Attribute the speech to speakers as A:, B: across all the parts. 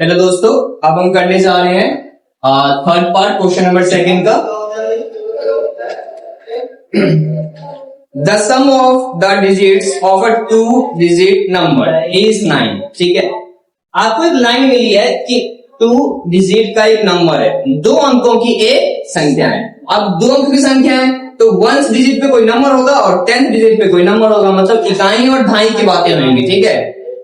A: Hello दोस्तों, अब हम करने जा रहे हैं third part question number second का। The sum of the digits of a 2 digit number is 9। ठीक है, आपको एक लाइन मिली है कि 2 डिजिट का एक नंबर है, 2 अंकों की एक संख्या है। अब 2 अंक की संख्या है तो 1 डिजिट पे कोई नंबर होगा और 10th डिजिट पे कोई नंबर होगा, मतलब इकाई और ढाई की बातें होंगी। ठीक है,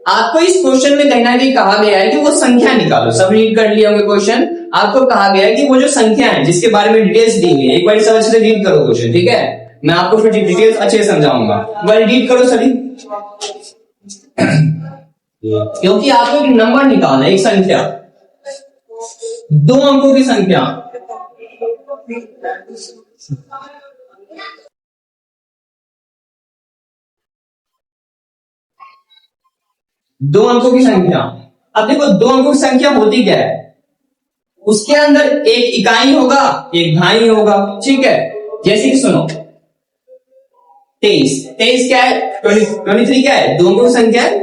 A: आपको इस क्वेश्चन में कहीं ना कहीं कहा गया है कि वो संख्या निकालो। सब रीड कर लिया होंगे क्वेश्चन। आपको कहा गया है कि वो जो संख्या है जिसके बारे में डिटेल्स दी गई है, एक बार सब अच्छे से रीड करो क्वेश्चन। ठीक है, मैं आपको फिर डिटेल्स अच्छे से समझाऊंगा। एक बार रीड करो सभी, क्योंकि आपको एक नंबर निकालना है, एक संख्या, 2 अंकों की संख्या। दो अंकों की संख्या। अब देखो 2 अंकों की संख्या होती क्या है, उसके अंदर एक इकाई होगा, एक ढाई होगा। ठीक है, जैसे कि सुनो 23 क्या है, 23 क्या है, 2 अंकों की संख्या है,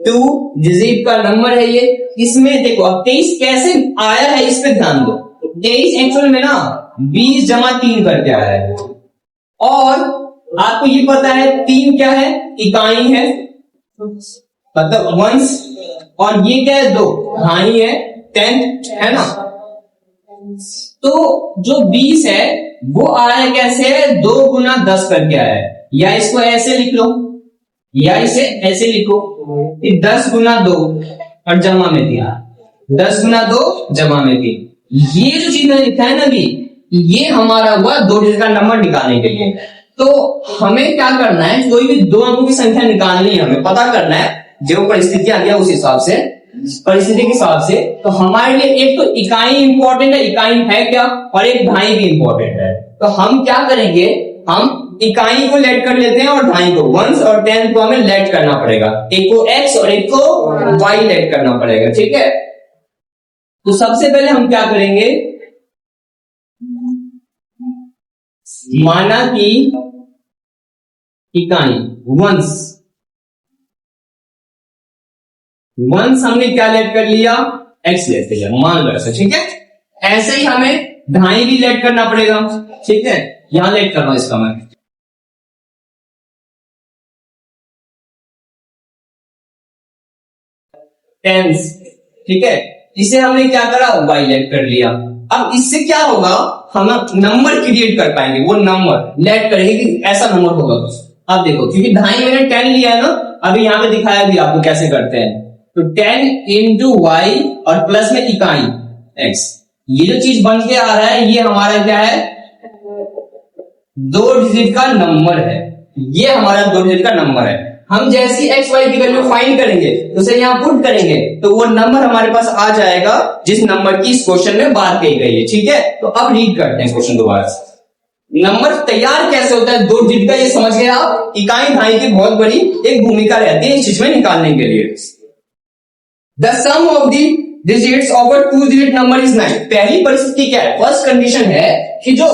A: 2 डिजिट का नंबर है ये। इसमें देखो अब 23 कैसे आया है, इस पे ध्यान दो। 23 एक्चुअल में ना 20 जमा 3 करके आया है, और आपको ये पता है 3 क्या है, इकाई है, मतलब वंस, और ये क्या है, 2 ढाई है, 10 है ना। तो जो 20 है वो आया कैसे है, 2 गुना 10 करके आया है। या इसको ऐसे लिख लो या इसे ऐसे लिखो, 10 गुना 2 और जमा में 3, 10 गुना 2 जमा में 3। ये जो चीज मैंने लिखा है ना कि ये हमारा हुआ 2 डिजिट का नंबर निकालने के लिए। तो हमें क्या करना है, कोई भी 2 अंकों की संख्या निकालनी है, हमें पता करना है जो परिस्थिति आ गया उस हिसाब से, परिस्थिति के हिसाब से। तो हमारे लिए एक तो इकाई इंपॉर्टेंट है, इकाई है क्या, और एक ढाई भी इंपॉर्टेंट है। तो हम क्या करेंगे, हम इकाई को लेट कर लेते हैं और ढाई को, 1 और 10 को हमें लेट करना पड़ेगा। एक को x और एक को y लेट करना पड़ेगा। ठीक है, तो सबसे पहले हम क्या करेंगे, माना कि इकाई वंस हमने क्या लेट कर लिया, x लेट कर लिया, मान लो ऐसा। ठीक है, ऐसे ही हमें ढाई भी लेट करना पड़ेगा। ठीक है, यहां लेट करना इसका मैं टेंस। ठीक है, इसे हमने क्या करा, y लेट कर लिया। अब इससे क्या होगा, हम नंबर क्रिएट कर पाएंगे, वो नंबर लेट करेंगे कि ऐसा नंबर होगा। अब देखो, क्योंकि ढाई मैंने 10 लिया है ना, अभी यहां पे दिखाया भी आपको कैसे करते हैं। तो 10 इंटू वाई और प्लस में इकाई x, ये जो चीज बन के आ रहा है ये हमारा क्या है, 2 डिजिट का नंबर है। ये हमारा 2 डिजिट का नंबर है। हम जैसी एक्स वाई की वैल्यू फाइंड करेंगे तो उसे यहां पुट करेंगे तो वो नंबर हमारे पास आ जाएगा जिस नंबर की इस क्वेश्चन में बात कही गई है। ठीक है, तो अब रीड करते हैं क्वेश्चन दोबारा से। नंबर तैयार कैसे होता है 2 डिजिट का, ये समझ गए आप। इकाई ढाई की बहुत बड़ी एक भूमिका रहती है इस चीज में निकालने के लिए। The sum of the digits of a 2 digit number is 9। पहली परिस्थिति क्या है, फर्स्ट कंडीशन है कि जो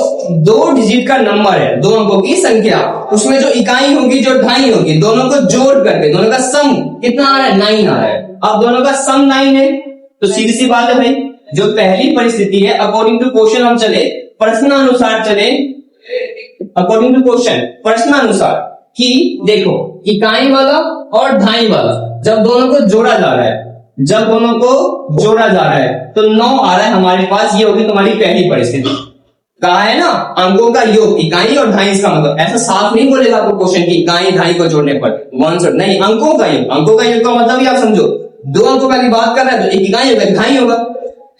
A: 2 डिजिट का नंबर है, 2 अंकों की संख्या, उसमें जो इकाई होगी जो ढाई होगी, दोनों को जोड़ करके दोनों का सम कितना आ रहा है, 9 आ रहा है। अब दोनों का सम 9 है, तो सीधी सी बात है भाई, जो पहली परिस्थिति है अकॉर्डिंग टू क्वेश्चन हम चले, प्रश्नानुसार चले, अकॉर्डिंग टू क्वेश्चन प्रश्नानुसार, कि देखो इकाई वाला और ढाई वाला जब दोनों को जोड़ा जा रहा है, जब दोनों को जोड़ा जा रहा है तो 9 आ रहा है हमारे पास। ये होगी तुम्हारी पहली परिस्थिति। कहा है ना, अंकों का योग, इकाई और ढाई, इसका मतलब ऐसा साफ नहीं बोलेगा आपको क्वेश्चन की इकाई ढाई को जोड़ने पर 1 और नहीं, अंकों का योग। अंकों का योग का मतलब ही आप समझो, 2 अंकों का बात कर रहा है तो एक इकाई होगा, ढाई होगा,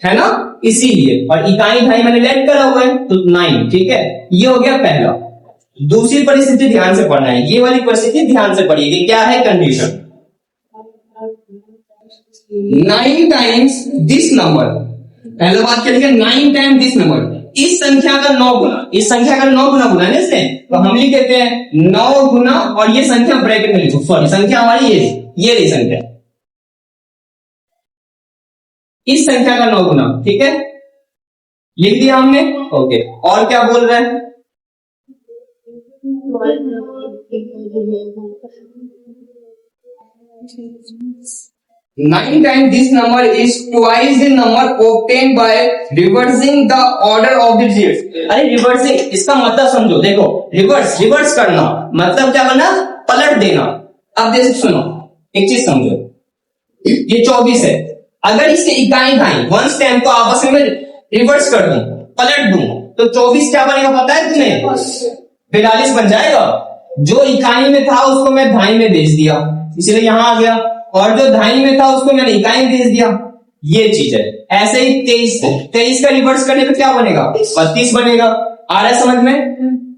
A: है ना, इसीलिए। और इकाई ढाई मैंने लेट करा हुआ है तो 9। ठीक है, ये हो गया पहला। दूसरी परिस्थिति ध्यान से पढ़ना है, ये वाली परिस्थिति ध्यान से पढ़िए, क्या है कंडीशन, 9 टाइम्स दिस नंबर। पहले बात करेंगे 9 टाइम्स दिस नंबर, इस संख्या का 9 गुना, इस संख्या का 9 गुना गुना है इससे, तो हम लिख देते हैं 9 गुना, और ये संख्या ब्रैकेट में लिखो, सॉरी संख्या हमारी ये रही संख्या, इस संख्या का 9 गुना। ठीक है, लिख दिया हमने। ओके, और क्या बोल रहे हैं, 9 times this number is twice the number obtained by reversing the order of the digits. अरे रिवर्सिंग इसका मतलब समझो, देखो रिवर्स करना मतलब क्या करना, पलट देना। अब जैसे सुनो एक चीज समझो, ये 24 है, अगर इसके इकाई भाई 1 10 को आपस में रिवर्स कर दूं, पलट दूं, तो 24 क्या बनेगा पता है तुम्हें? 42 बन जाएगा। जो इकाई में था उसको मैं धाई में भेज दिया, इसलिए यहां आ गया, और जो धाई में था उसको मैंने इकाई में भेज दिया, ये चीज है। ऐसे ही 23 का रिवर्स करने पे क्या बनेगा? 32 बनेगा। आ रहा है समझ में?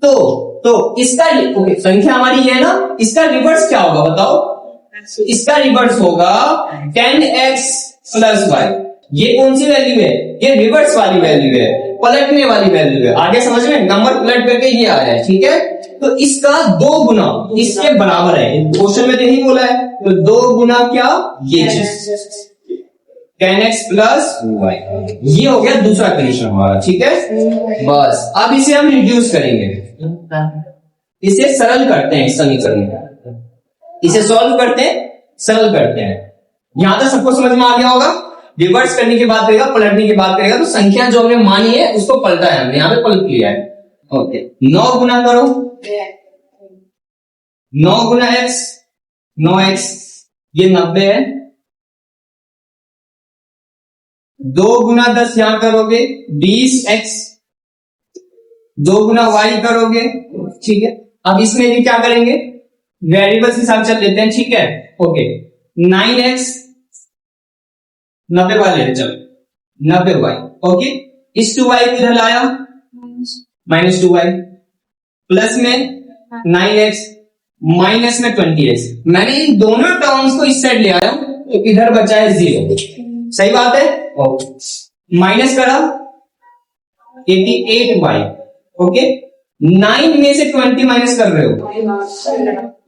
A: तो इसका संख्या हमारी ये है ना, इसका रिवर्स क्या होगा बताओ? इसका रिवर्स होगा 10x प्लस y। ये कौन सी वैल्यू है? ये रिवर्स वाली वैल्यू है, पलटने वाली वैल्यू है। आगे समझ में, नंबर पलट करके ये आ रहा है, ठीक है? तो इसका 2 गुना इसके बराबर है, क्वेश्चन में यही बोला है। तो 2 गुना क्या? ये चीज 10x प्लस y, ये हो गया दूसरा कंडीशन हमारा, ठीक है? बस अब इसे हम रिड्यूस करेंगे, इसे सरल करते हैं, इस समीकरण इसे सॉल्व करते हैं, सरल करते हैं। यहां तक सबको समझ में आ गया होगा? रिवर्स करने की बात करेगा, पलटने की बात करेगा, तो संख्या जो हमने मानी है उसको पलटा है हमने, यहां पे पलट लिया है। ओके, 9 गुना करो, 9 गुना x, 9x ये 90 है। 2 गुना 10 यहां करोगे 20x, 2 गुना y करोगे, ठीक है? अब इसमें भी क्या करेंगे, वेरिएबल्स के साथ चल लेते हैं, ठीक है? ओके, 9x 90 वाले चलो 90y, ओके, इस 2y को इधर लाया, माइनस 2y, प्लस में 9x, माइनस में 20x। मैंने इन दोनों टर्म्स को इस साइड ले आया, तो इधर बचा है 0, सही बात है? ओके, माइनस करा 88y, ओके, 9 में से 20 माइनस कर रहे हो,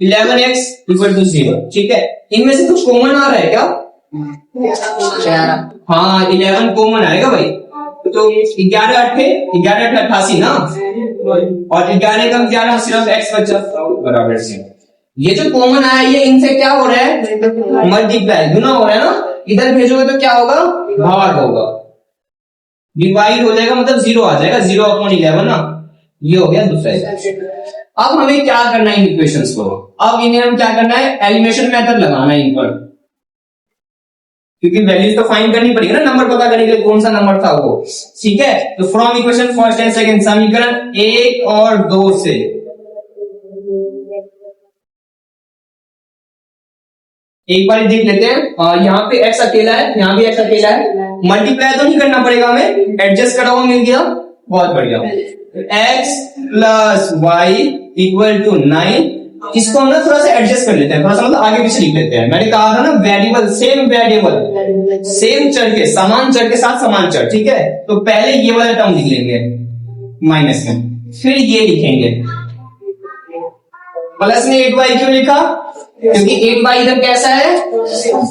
A: 11x इक्वल टू 0, ठीक है? इनमें से कुछ कॉमन आ रहा है क्या? हाँ, 11 कॉमन आएगा भाई, तो 11 अट्ठे 88 ना, और 11 कम 11 सिर्फ x बचा, बराबर से। ये जो कॉमन आया ये इनसे क्या हो रहा है? मल्टीप्लाई, गुना हो रहा है ना। इधर भेजोगे तो क्या होगा? भाग होगा, डिवाइड हो जाएगा, मतलब 0 आ जाएगा, 0/11 ना। ये हो गया दूसरा। अब हमें क्या करना है इन इक्वेशंस को? अब इन्हें हम क्या करना है? एलिमिनेशन मेथड लगाना है इन पर, क्योंकि वैल्यूज तो फाइंड करनी पड़ेगी ना, नंबर पता करने के लिए कौन सा नंबर था वो, ठीक है? तो from equation first and second, समीकरण 1 और 2 से एक बार देख लेते हैं। यहाँ पे x अकेला है, यहाँ भी x अकेला है, मल्टीप्लाई तो नहीं करना पड़ेगा हमें, एडजस्ट करा हुआ मिल गया, बहुत बढ़िया। x plus y equal to 9, इसको हम ना थोड़ा सा एडजस्ट कर लेते हैं, थोड़ा सा मतलब आगे पीछे लिख लेते हैं। मैंने कहा था ना वेरिएबल सेम चर के समान चर के साथ समान चर, ठीक है? तो पहले ये वाला टर्म लिख लेंगे माइनस में, फिर ये लिखेंगे। प्लस में 8y क्यों लिखा? क्योंकि 8y इधर कैसा है?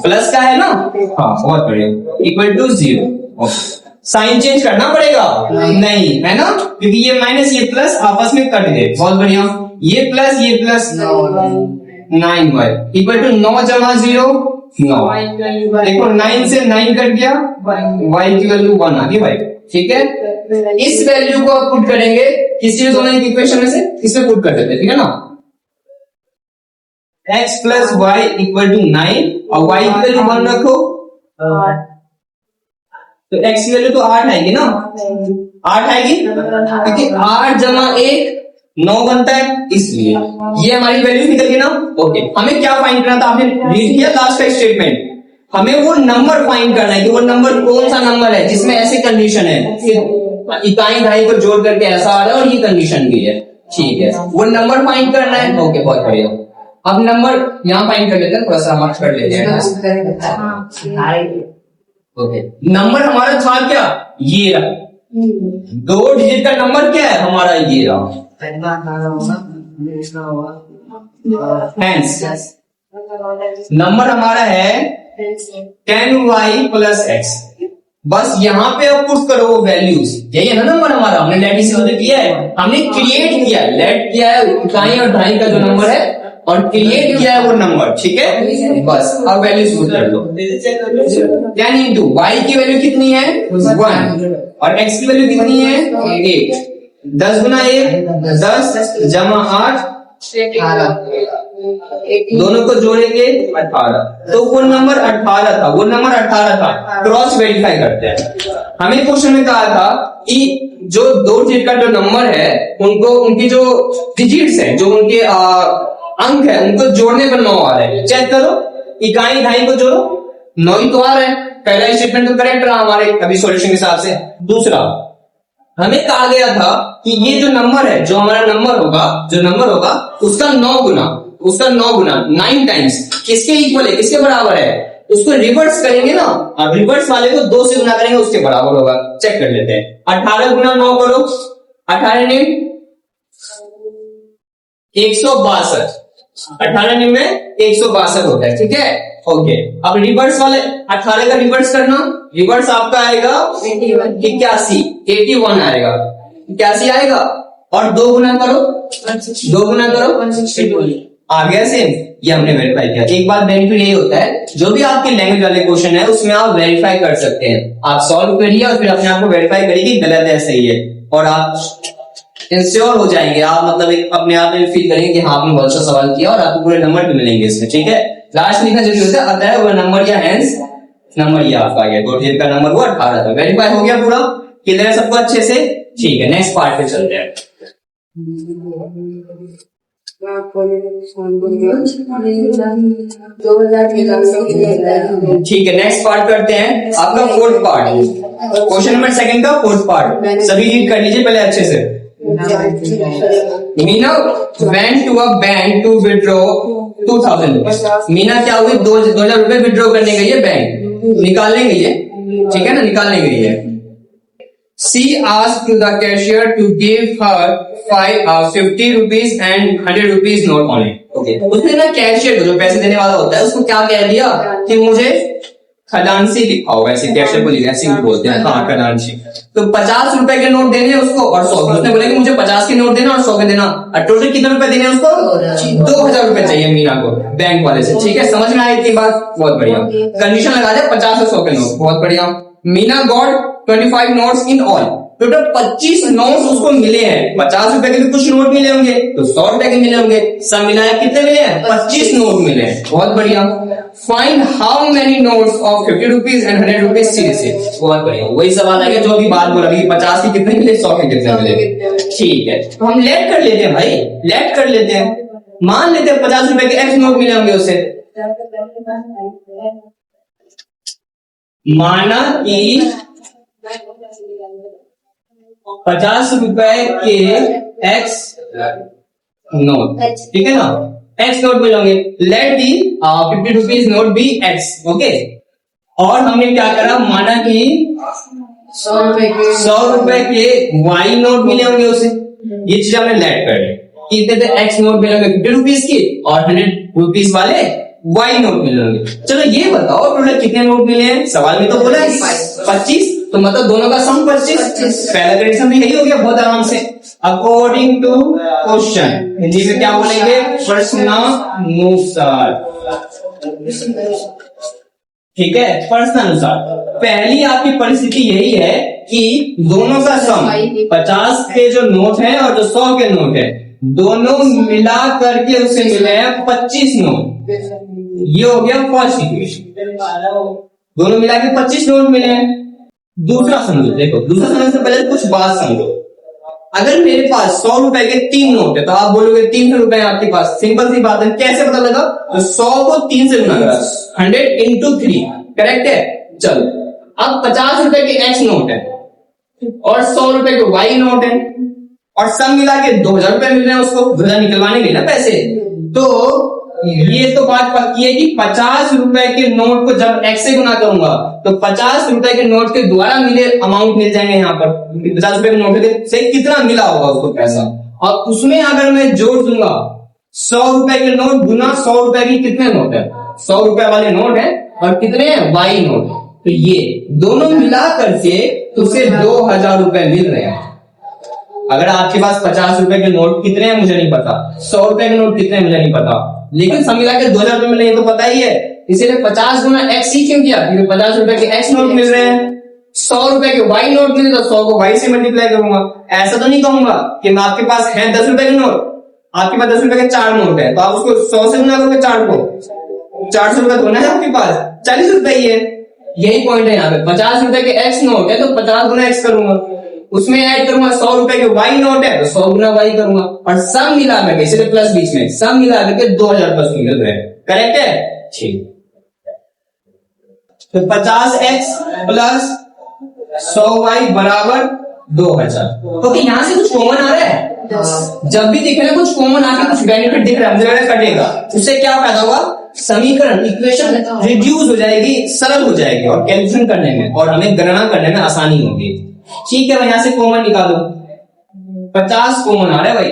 A: प्लस का है ना। हाँ, बहुत बढ़िया, इक्वल टू 0। साइन चेंज करना पड़ेगा? नहीं, है ना, क्योंकि ये माइनस ये प्लस आपस में कट गए, बहुत बढ़िया। ये प्लस 9y इक्वल टू 9 जमा 0 9। देखो 9 से 9 कट गया, y की वैल्यू 1 आ गई भाई, ठीक है? इस वैल्यू को आप पुट करेंगे किसी भी दोनों इक्वेशन में से, इसमें पुट कर देते, ठीक है ना? x plus y equal to 9 और y की वैल्यू 1 रखो, तो x की वैल्यू तो 8 आएगी ना, 8 आएगी, क्योंकि 8 जमा 1 9 बनता है, इसलिए ये हमारी वैल्यू निकल गई ना। ओके, हमें क्या फाइंड करना था? आपने रीड किया लास्ट का स्टेटमेंट, हमें वो नंबर फाइंड करना है कि वो नंबर कौन सा नंबर है जिसमें ऐसी कंडीशन है, इकाई ढाई को जोड़ करके ऐसा आ रहा है और ये कंडीशन भी है, ठीक है? वो नंबर फाइंड करना है। ओके, बहुत बढ़िया। अब नंबर यहाँ फाइंड कर लेते हैं, थोड़ा सा मार्क्स कर लेते हैं। ओके, नंबर हमारा था क्या? ये रहा, 2 डिजिट का नंबर क्या है हमारा? ये रहा। हेंस नंबर हमारा है 10y प्लस x। बस यहाँ पे अब पुट करो वो वैल्यूज, यही है ना नंबर हमारा। हमने लेट इसे किया है, हमने क्रिएट किया है, लेट किया है, इकाई और ढाई का जो नंबर है और क्रिएट किया है वो नंबर, ठीक है। बस अब वैल्यूज पुट कर दो। 10 इंटू वाई की वैल्यू कितनी है 1 और एक्स की वैल्यू कितनी है 8। 10 गुना 1 10 जमा 8 दोनों को जोड़ेंगे 18। तो वो नंबर 18 था, वो नंबर 18 था। क्रॉस वेरीफाई करते हैं। हमें क्वेश्चन में कहा था कि जो 2 डिजिट का जो नंबर है उनको उनकी जो डिजिट्स है, जो उनके अंक है, उनको जोड़ने पर 9 आ रहे हैं। चेक करो, इकाई ढाई को जोड़ो 9 ही तो आ रहा है। पहला स्टेटमेंट तो करेक्ट रहा हमारे अभी सॉल्यूशन के हिसाब से। दूसरा, हमें कहा गया था कि ये जो नंबर है, जो हमारा नंबर होगा उसका 9 गुना 9 टाइम्स किसके इक्वल है, किसके बराबर है। उसको रिवर्स करेंगे ना, और रिवर्स वाले को 2 से गुना करेंगे उसके बराबर होगा। चेक कर लेते हैं। 18 गुना 9 करो, 18 ने 162, 18 में 162 होता है, ठीक है। ओके, अब रिवर्स वाले 18 का रिवर्स करना, रिवर्स आपका आएगा 81 आएगा, 81 आएगा। और 2 गुना करो 162 आ गया सेम। ये हमने वेरीफाई किया। एक बात बेनिफिट यही होता है, जो भी आपके लैंग्वेज वाले क्वेश्चन है उसमें आप वेरीफाई कर सकते हैं। आप सॉल्व करिए और फिर अपने आप को वेरीफाई करिए कि गलत है सही है, और आप इंश्योर हो जाएंगे। आप मतलब एक अपने आप में फील करेंगे कि हाँ आपने बहुत सा सवाल किया, और आपको पूरे नंबर भी मिलेंगे इसमें, ठीक है। लास्ट लिखना जरूरी होता है, अतः वो नंबर या हेंस नंबर ये आपका आ गया। 2 डिजिट का नंबर वो 18 था। वेरीफाई हो गया पूरा, क्लियर है सबको अच्छे से, ठीक है। नेक्स्ट पार्ट पे चलते हैं। ठीक है, नेक्स्ट पार्ट करते हैं आपका 4th पार्ट, क्वेश्चन नंबर 2 का 4th पार्ट। सभी रीड कर लीजिए पहले अच्छे से। Meena went to a bank to withdraw 2000 rupees। Meena क्या हुई 2000 रुपए विड्रॉ करने गई है बैंक, निकालने गई है, ठीक है ना, निकालने गई है। She asked to the cashier to give her 50 rupees and 100 rupees note on it। Okay, उसने ना कैशियर को, जो पैसे देने वाला होता है, उसको क्या कह दिया कि मुझे खजांची लिखाओ, ऐसे कैशियर को ऐसे बोलते हैं, हाँ खजांची। तो 50 रुपए के नोट देने उसको और 100। उसने बोला कि मुझे 50 के नोट देना और 100 के देना, और टोटल कितने रुपए देने उसको 2000 रुपए चाहिए मीना को बैंक वाले से, ठीक है। समझ में आई इतनी बात, बहुत बढ़िया। कंडीशन लगा दे 50 और 100 के नोट, बहुत बढ़िया। Meena got 25 notes in all. Total 25 notes उसको मिले हैं। 50 रुपए के भी कुछ नोट मिले होंगे, तो 100 रुपए के मिले होंगे, सब मिलाया कितने मिले हैं 25 नोट मिले हैं, बहुत बढ़िया। Find how many notes of 50 rupees and 100 rupees series से, बहुत बढ़िया। वही सवाल आएगा जो अभी बात बोला कि 50 के कितने मिले, 100 के कितने मिले, ठीक है। तो हम लेट कर लेते हैं भाई, लेट कर लेते हैं। मान लेते हैं 50 रुपए के एक्स नोट मिले होंगे उसे। माना कि 50 रुपए के एक्स नोट, ठीक है ना, एक्स नोट मिलेंगे। Let the 50 rupees note be x, okay. और हमने क्या करा, माना कि 100 रुपए के वाई नोट मिले होंगे उसे। ये चीज हमने लेट कर ली, कितने थे एक्स नोट मिलेंगे 50 रुपीज की, और 100 रुपीज वाले वाई नोट मिले होंगे। चलो ये बताओ टोटल कितने नोट मिले हैं, सवाल में तो बोला 25, तो मतलब दोनों का सम 25। पहला कंडीशन भी यही हो गया बहुत आराम से। अकॉर्डिंग टू क्वेश्चन, हिंदी में क्या बोलेंगे, प्रश्नानुसार, ठीक है, प्रश्नानुसार। पहली आपकी परिस्थिति यही है कि दोनों का सम 50 के जो नोट है और जो 100 के नोट है, दोनों मिला करके उसे मिले हैं 25 नोट। ये हो गया फर्स्ट इक्वेशन, दोनों मिला के 25 नोट मिले हैं। दूसरा समझो, देखो दूसरा समझने से पहले कुछ बात समझो। अगर मेरे पास 100 रुपए के 3 नोट है, तो आप बोलोगे 300 रुपए आपके पास, सिंपल सी बात है, कैसे पता लगा, तो 100 को 3 से गुना करा, 100 into 3, करेक्ट है। चलो अब 50 रुपए के एक्स नोट है और 100 रुपए के वाई नोट है, और सब मिला के 2000 रुपए मिल रहे हैं उसको, 2000 निकलवाने के ना पैसे। तो ये तो बात पक्की है कि 50 रुपए के नोट को जब एक्स से गुना करूंगा तो 50 रुपए के नोट के द्वारा मिले अमाउंट मिल जाएंगे यहाँ पर। 50 रुपए के नोट से कितना मिला होगा उसको पैसा, और उसमें अगर मैं जोड़ दूंगा 100 रुपए के नोट गुना 100 रुपए की कितने नोट है, 100 रुपए वाले नोट है, और कितने हैं वाई नोट, तो ये दोनों मिला करके उसे 2000 रुपए मिल रहे हैं। अगर आपके पास 50 रुपए के नोट कितने हैं मुझे नहीं पता, 100 रुपए के नोट कितने हैं मुझे नहीं पता, लेकिन सब मिला के 2000 रुपए मिले तो पता ही है, इसीलिए 50 गुना एक्स ही क्यों किया, क्योंकि 50 रुपए के एक्स नोट मिल रहे हैं, 100 रुपए के वाई नोट मिले तो 100 को वाई से मल्टीप्लाई करूंगा। ऐसा तो नहीं कहूंगा कि मैं आपके पास है 10 रुपए के नोट, आपके पास 10 रुपए के 4 नोट है तो आप उसको 100 से गुना करोगे 4 को, 400 रुपए होना है आपके पास, 40 रुपए ही है। यही पॉइंट है यहाँ पे, 50 रुपए के एक्स नोट है तो 50 गुना एक्स करूंगा, उसमें ऐड करूंगा 100 रुपए के वाई नोट है तो 100 गुना वाई करूंगा, और सब मिला करके, इसलिए प्लस बीच में, सब मिला करके 2000 प्लस मिल रहे हैं। करेक्ट है? ठीक। तो 50x प्लस 100y बराबर 2000। ओके, यहां से कुछ कॉमन आ रहा है, जब भी दिख रहा है कुछ कॉमन आके कुछ बेनिफिट दिख रहा है, मुझे कटेगा, उससे क्या फायदा होगा, समीकरण इक्वेशन रिड्यूस हो जाएगी, सरल हो जाएगी, और कैलकुलेशन करने में और हमें गणना करने में आसानी होगी। ठीक है भाई, यहां से कॉमन निकालो, 50 कॉमन आ रहा है भाई।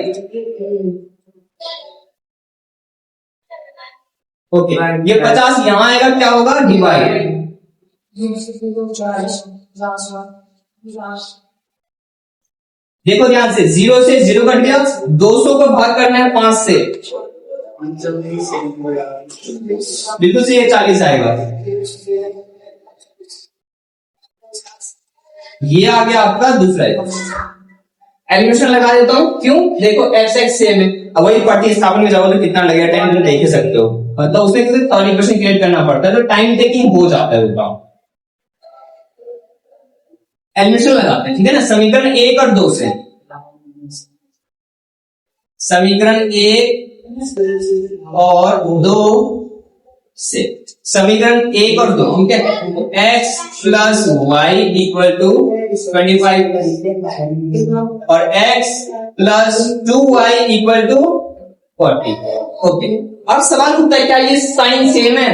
A: ओके, ये 50 यहां आएगा, क्या होगा, डिवाइड, देखो ध्यान से, 0 से 0 कट गया, 200 को भाग करना है 5 से, बिल्कुल से ये 40 आएगा। ये आ गया आपका दूसरा, एलिमिनेशन लगा देता हूं, क्यों, देखो एक्स एक्स सेम है, अब वही प्रतिस्थापन में जाओ तो कितना लगेगा, टाइम तो देख ही सकते हो, मतलब उसमें थर्ड इक्वेशन क्रिएट करना पड़ता है, तो टाइम टेकिंग हो जाता है उसका। एलिमिनेशन लगाते हैं, ठीक है ना, समीकरण 1 और 2 से, समीकरण 1 और 2 से, समीकरण 1 और 2, ठीक है, x plus y equal to 25 और x plus 2y equal to 40। Okay, अब सवाल उठता है, क्या ये साइन सेम है?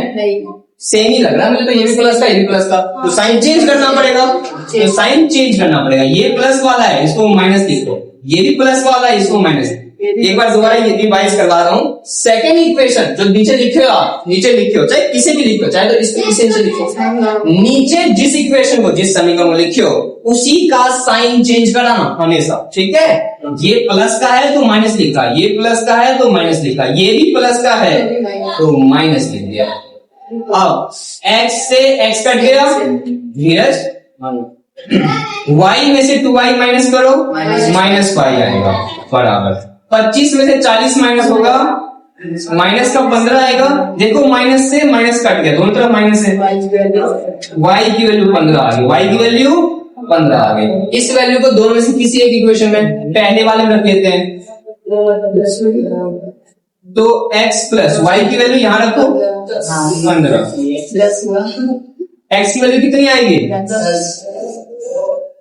A: सेम ही लग रहा है मुझे तो, ये भी प्लस का ये भी प्लस का, तो साइन चेंज करना पड़ेगा, तो साइन चेंज करना पड़ेगा, ये प्लस वाला है इसको माइनस लिख दो, ये भी प्लस वाला है इसको माइनस, एक बार दोबारा ये रिवाइज करवा रहा हूँ। सेकेंड इक्वेशन जो नीचे लिखे हो आप, नीचे लिखे हो, चाहे किसे भी लिखो, चाहे तो इसको इसे नीचे लिखो, नीचे जिस इक्वेशन को, जिस समीकरण को लिखे हो उसी का साइन चेंज कराना हमेशा, ठीक है, ये प्लस का है तो माइनस लिखा, ये प्लस का है तो माइनस लिखा, ये भी प्लस का है तो माइनस लिख दिया। अब x से x कट गया, धीरज, y में से 2y माइनस करो, माइनस y आएगा, बराबर 25 में से 40 माइनस होगा, माइनस का 15 आएगा, देखो माइनस से माइनस कट गया, दोनों तरफ माइनस है, y की वैल्यू 15 आ गई, y की वैल्यू 15 आ गई। इस वैल्यू को दोनों में से किसी एक इक्वेशन में, पहले वाले में रख लेते हैं, तो x प्लस y की वैल्यू यहां रखो 15, x की वैल्यू कितनी आएगी,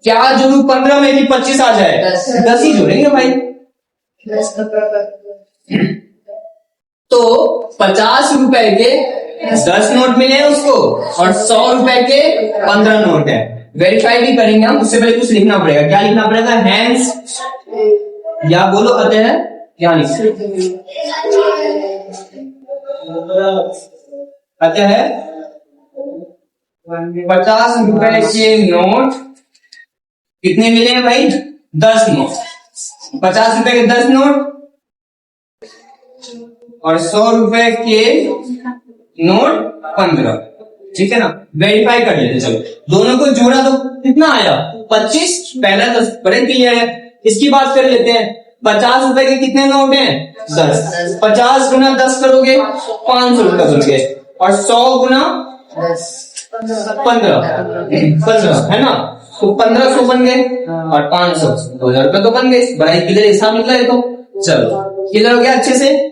A: क्या जोड़ू 15 में कि 25 आ जाए, 10 ही जोड़ेंगे भाई। तो 50 रुपए के 10 नोट मिले हैं उसको, और 100 रुपए के 15 नोट है, वेरीफाई भी करेंगे हम, उससे पहले कुछ लिखना पड़ेगा, क्या लिखना पड़ेगा, हैंस, या बोलो अतः, क्या लिखते, अतः 50 रुपए के नोट कितने मिले हैं भाई, 10 नोट, 50 रुपए के 10 नोट और 100 रुपए के नोट 15, ठीक है ना, वेरीफाई कर लेते, चलो दोनों को जोड़ा तो कितना आया, 25, पहला 10 बड़े क्लियर है। इसकी बात कर लेते हैं, 50 रुपए के कितने नोट हैं, 10, 50 गुना 10 करोगे 500 रुपए करोगे, और 100 गुना 15 है ना, तो 1500 बन गए, और 500 2000 रुपए तो बन गए, बड़ा ही क्लियर हिसाब निकला है। तो चलो क्लियर हो गया अच्छे से,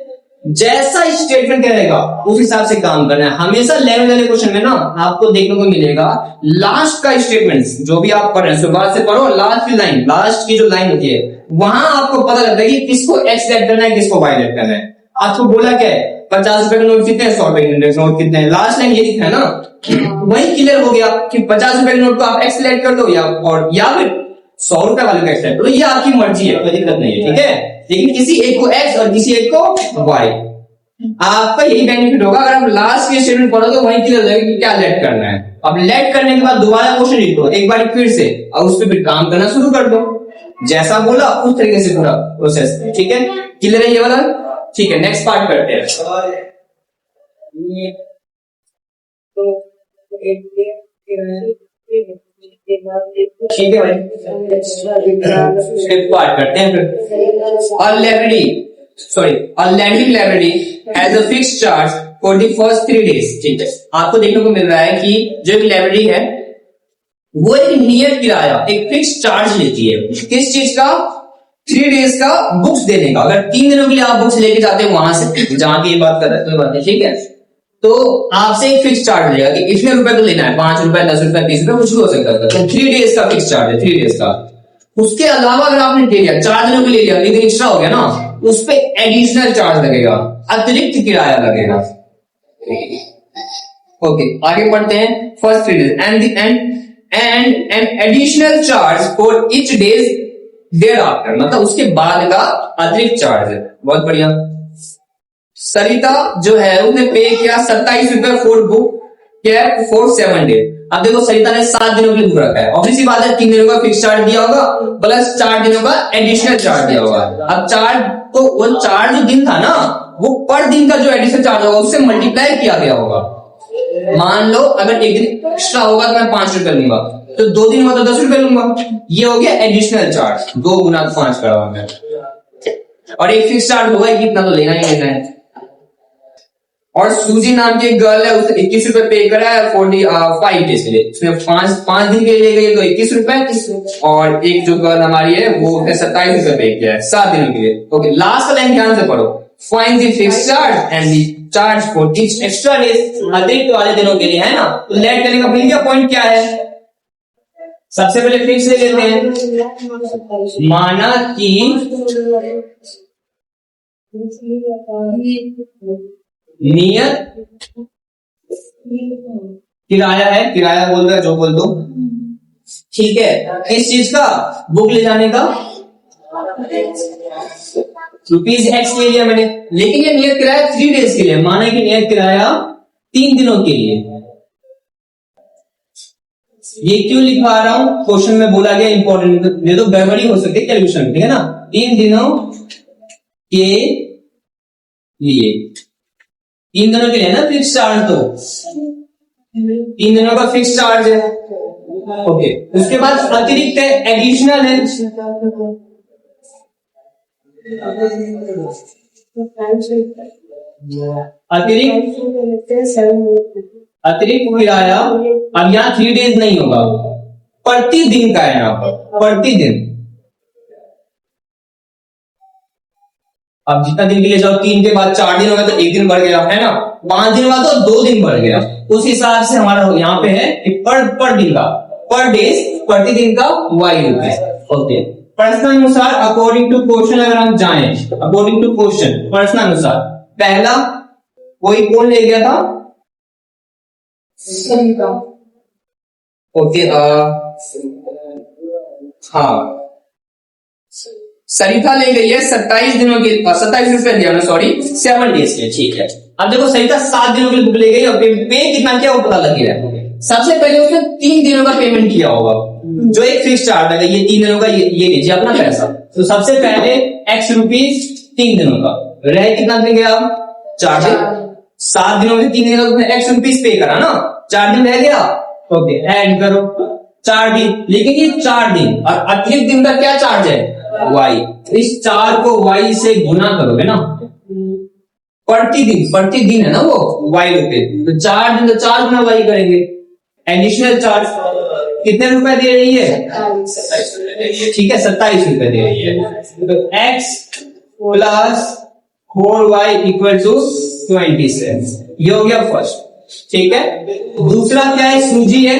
A: जैसा स्टेटमेंट करेगा उस हिसाब से काम करना है। हमेशा लेवल वाले क्वेश्चन में ना आपको देखने को मिलेगा लास्ट का स्टेटमेंट, जो भी आप पढ़ रहे हैं शुरुआत से पढ़ो, लास्ट की लाइन, लास्ट की जो लाइन होती है वहां आपको पता लगता है कि किसको एक्स लेट करना है, किसको वाई लेट करना है। आपको बोला क्या है, 50 रुपए के नोट कितने हैं, 100 रुपए के नोट कितने हैं, लास्ट लाइन ये लिखा है ना, वही क्लियर हो गया कि 50 रुपए के नोट को आप एक्स लेट कर दो, या फिर 100 रुपए वाले का एक्स लेट, तो ये आपकी मर्जी है, कोई दिक्कत नहीं है, ठीक है। लेकिन किसी एक को एक्स और किसी एक को वाई, आपका यही बेनिफिट होगा। अगर आप लास्ट के स्टेटमेंट पढ़ोगे वही क्लियर हो जाएगा कि क्या लेट करना है। अब लेट करने के बाद दोबारा क्वेश्चन लिखो एक बार फिर से, और उस पर फिर काम करना शुरू कर दो, जैसा बोला उस तरीके से पूरा प्रोसेस, ठीक है, क्लियर है ये वाला? ठीक है, नेक्स्ट पार्ट करते हैं। ठीक है भाई, पार्ट करते हैं फिर। Lending library has a fixed charge for the first 3 days। ठीक है, आपको देखने को मिल रहा है कि जो एक लाइब्रेरी है वो एक नियत किराया, एक फिक्स चार्ज लेती है। किस चीज का? 3 days का बुक्स देने का। अगर 3 दिनों के लिए आप बुक्स लेके जाते हैं वहां से, जहां की ये बात कर रहे हैं कोई बात नहीं, ठीक है, तो आपसे एक फिक्स चार्ज लेगा कि इतने रुपए तो लेना है, 5 रुपए, 10 रुपए, 30 रुपए, कुछ भी हो सकता है। तो 3 days का फिक्स चार्ज है, 3 days का। उसके अलावा अगर आपने ले लिया 4 दिनों के लिए लिया, एक दिन एक्स्ट्रा हो गया ना, उस पर एडिशनल चार्ज लगेगा, अतिरिक्त किराया लगेगा। ओके, आगे पढ़ते हैं। First 3 days and an additional charge for each days thereafter, मतलब उसके बाद का अतिरिक्त चार्ज है। बहुत बढ़िया। सरिता जो है उसने पे किया 27 रुपए for book cab for 7 days। अब देखो सरिता ने 7 दिनों के लिए बुक रखा है, ऑब्वियसली बात है 3 दिनों का फिक्स चार्ज दिया होगा प्लस 4 दिनों का एडिशनल चार्ज दिया होगा। अब चार्ज तो वो 4 जो दिन था ना, वो पर दिन का जो एडिशनल चार्ज होगा उससे मल्टीप्लाई किया गया होगा। मान लो अगर एक दिन एक्स्ट्रा होगा तो मैं 5 रुपए लूंगा, तो 2 दिन हुआ तो 10 रुपए लूंगा। ये हो गया एडिशनल चार्ज, 2 गुना 5 करा मैं, और एक फिक्स चार्ज होगा कि इतना तो लेना ही लेना है। और सूजी नाम की एक गर्ल है, उसने 21 रुपए पे करा है 45 days के लिए। उसने 5 दिन के लिए ले गई तो 21 रुपए, और एक जो गर्ल हमारी है वो उसने 27 रुपए पे किया है 7 दिनों के लिए। ओके, लास्ट का लाइन ध्यान से पढ़ो। Find the fixed charge and the charge for each extra days, अतिरिक्त वाले दिनों के लिए, है ना। तो लेट करने का पहला पॉइंट क्या है? सबसे पहले फिक्स ले लेते हैं। माना कि नियत किराया है, किराया बोल रहा है जो बोल दो, ठीक है, किस चीज का? बुक ले जाने का ₹X ले लिया मैंने, लेकिन ये नियत किराया 3 days के लिए। माना कि नियत किराया 3 दिनों के लिए। ये क्यों लिखवा रहा हूं? क्वेश्चन में बोला गया इंपॉर्टेंट, ये तो गड़बड़ी हो सकती है कैलकुलेशन, ठीक है ना। 3 दिनों के लिए, 3 दिनों के लिए ना फिक्स चार्ज, तो 3 दिनों का फिक्स चार्ज है। ओके, उसके बाद अतिरिक्त है, एडिशनल है। अतिरिक्त किराया अब यहाँ 3 days नहीं होगा, प्रतिदिन का है यहाँ पर, प्रतिदिन। अब जितना दिन के लिए जाओ, 3 के बाद 4 दिन होगा तो 1 दिन बढ़ गया, है ना। 5 दिन बाद तो 2 दिन बढ़ गया। उस हिसाब से हमारा यहाँ पे है पर दिन का, पर डेज, प्रतिदिन का Y रुपए। ओके, प्रश्न अनुसार अकॉर्डिंग टू क्वेश्चन अगर हम जाएं, अकॉर्डिंग टू क्वेश्चन प्रश्न अनुसार, पहला कोई कौन ले गया था? ओके, हाँ, सरिता ले गई है 27 दिनों के, 27 रुपए दिया ना, सॉरी 7 days के, ठीक है। अब देखो सरिता 7 दिनों के लिए बुक ले गई और पे कितना किया वो पता लग गया है। सबसे पहले उसने 3 दिनों का पेमेंट किया होगा, जो एक फिक्स चार्ज है, ये 3 दिनों का, ये लीजिए अपना पैसा। तो सबसे पहले X रुपीज 3 दिनों का, रहे कितना दिन गया? 4 दिन। 7 दिनों में 3 दिनों का X रुपीज पे करा ना, 4 दिन रह गया। ओके, ऐड करो 4 दिन, लेकिन ये 4 दिन और अतिरिक्त दिन का क्या चार्ज है? Y। इस 4 को Y से गुना करोगे ना, प्रतिदिन है ना वो Y रुपए, तो 4 दिन तो 4 गुना Y करेंगे। एडिशनल चार्ज कितने रुपए दे रही है? ठीक है, 27 रुपए दे रही है। तो X plus 4Y equal to 27, ये हो गया फर्स्ट, ठीक है। दूसरा क्या है? सूजी है,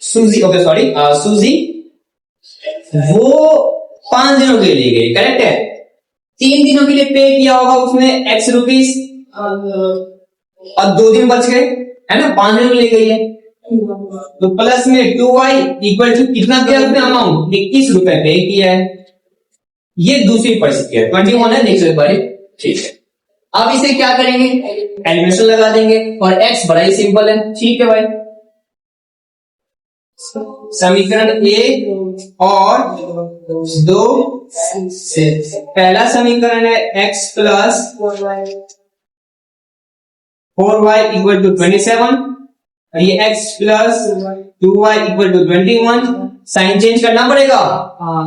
A: सूजी, ओके सॉरी, सूजी वो 5 दिनों के लिए गई, करेक्ट है। 3 दिनों के लिए पे किया होगा उसने X रुपीज, और 2 दिन बच गए, है ना, 5 दिनों के लिए गई है, तो प्लस में 2Y इक्वल टू कितना किया उसने अमाउंट? 21 रुपए पे किया है। ये दूसरी परिस्थिति है, 21 है, नेक्स्ट बार, ठीक है। अब इसे क्या करेंगे? एलिमिनेशन लगा देंगे, और X बड़ा ही सिंपल है, ठीक है भाई। समीकरण 1 और 2 से। पहला समीकरण है x plus 4y equal to 27, और ये x plus 2y equal to 21। Sign change करना पड़ेगा,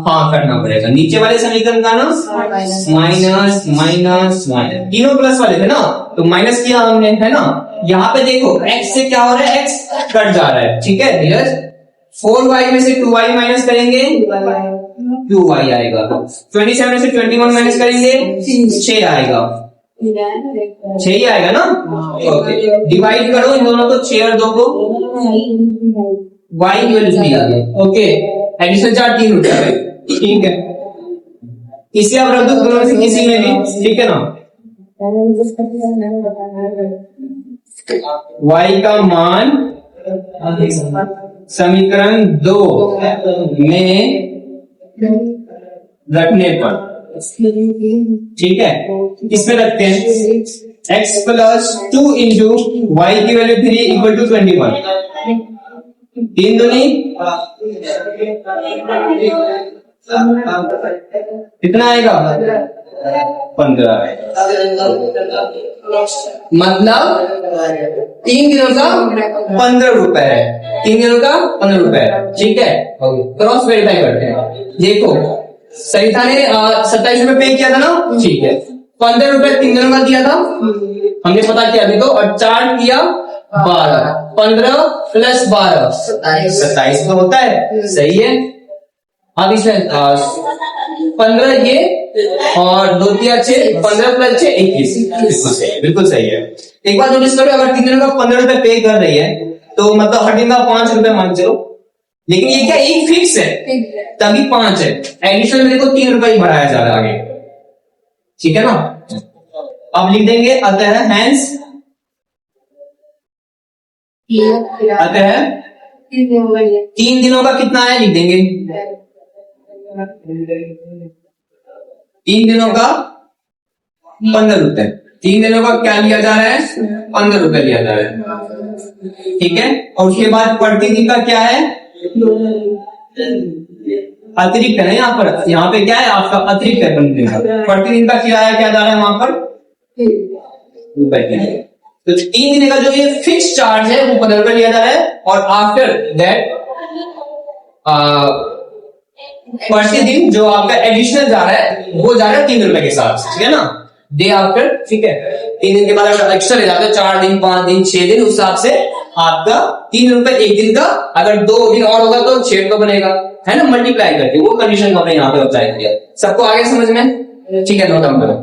A: हाँ करना पड़ेगा। नीचे वाले समीकरण का ना माइनस माइनस माइनस, तीनों प्लस वाले थे ना, तो माइनस किया हमने, है ना। यहाँ पे देखो x से क्या हो रहा है, x कट जा रहा है, ठीक है। 4y में से 2y माइनस करेंगे 2y आएगा, 27 में से 21 माइनस करेंगे 6 आएगा, 6 ही आएगा ना। ओके, डिवाइड करो इन दोनों को, 6 और 2 को, y की वैल्यू नहीं आ गई। ओके, एडिशनल चार्ज 3 रुपया है, ठीक है। इसे आप रख दो दोनों में से किसी में भी, ठीक है ना। y का मान समीकरण 2 में रखने पर, ठीक है, इसमें रखते हैं x प्लस 2 इंटू वाई की वैल्यू 3 इक्वल टू 21, 3 दूनी कितना आएगा, 15। मतलब 3 दिनों का 15 रुपए है, 3 दिनों का 15 रुपए है, ठीक है। क्रॉस वेरीफाई करते हैं, देखो सरिता ने 27 रुपए पे किया था ना, ठीक है। 15 रुपए 3 दिनों का दिया था, हमने पता किया, देखो, और चार्ज किया 12, 15 प्लस 12 27 तो होता है, सही है। अब इसमें 15 ये और 2 3 6, 15 प्लस 6 21, बिल्कुल सही है। एक बार नोटिस करो, अगर 3 दिनों का 15 रुपए पे कर रही है तो मतलब हर दिन का 5 रुपए मान चलो, लेकिन ये क्या एक फिक्स है, तभी 5 है, एडिशनल देखो 3 रुपए ही बढ़ाया जा रहा है आगे, ठीक है ना। अब लिख देंगे अतः हैंस, अतः 3 दिनों का कितना है लिख देंगे, 3 दिनों का 15 रुपए, 3 दिनों का क्या लिया जा रहा है, 15 रुपए लिया जा रहा है, ठीक है। और उसके बाद प्रतिदिन का क्या है, अतिरिक्त है ना, यहाँ पे क्या है आपका अतिरिक्त है प्रतिदिन का, प्रतिदिन का किराया क्या जा रहा है वहां पर रुपए के। तो 3 दिन का जो ये फिक्स चार्ज है वो 15 रुपए लिया जा रहा है, और आफ्टर दैट प्रतिदिन जो आपका एडिशनल जा रहा है वो जा रहा है 3 रुपए के साथ, ठीक है ना, डे आफ्टर, ठीक है। 3 दिन के बाद अगर एक्स्ट्रा ले जाते हो 4 दिन 5 दिन 6 दिन, उस हिसाब से आपका 3 रुपए एक दिन का, अगर 2 दिन और होगा तो 6 रुपए बनेगा, है ना, मल्टीप्लाई करके। वो कंडीशन को हमने यहाँ पे अप्लाई किया। सबको आगे समझ में, ठीक है, नोट डाउन करो।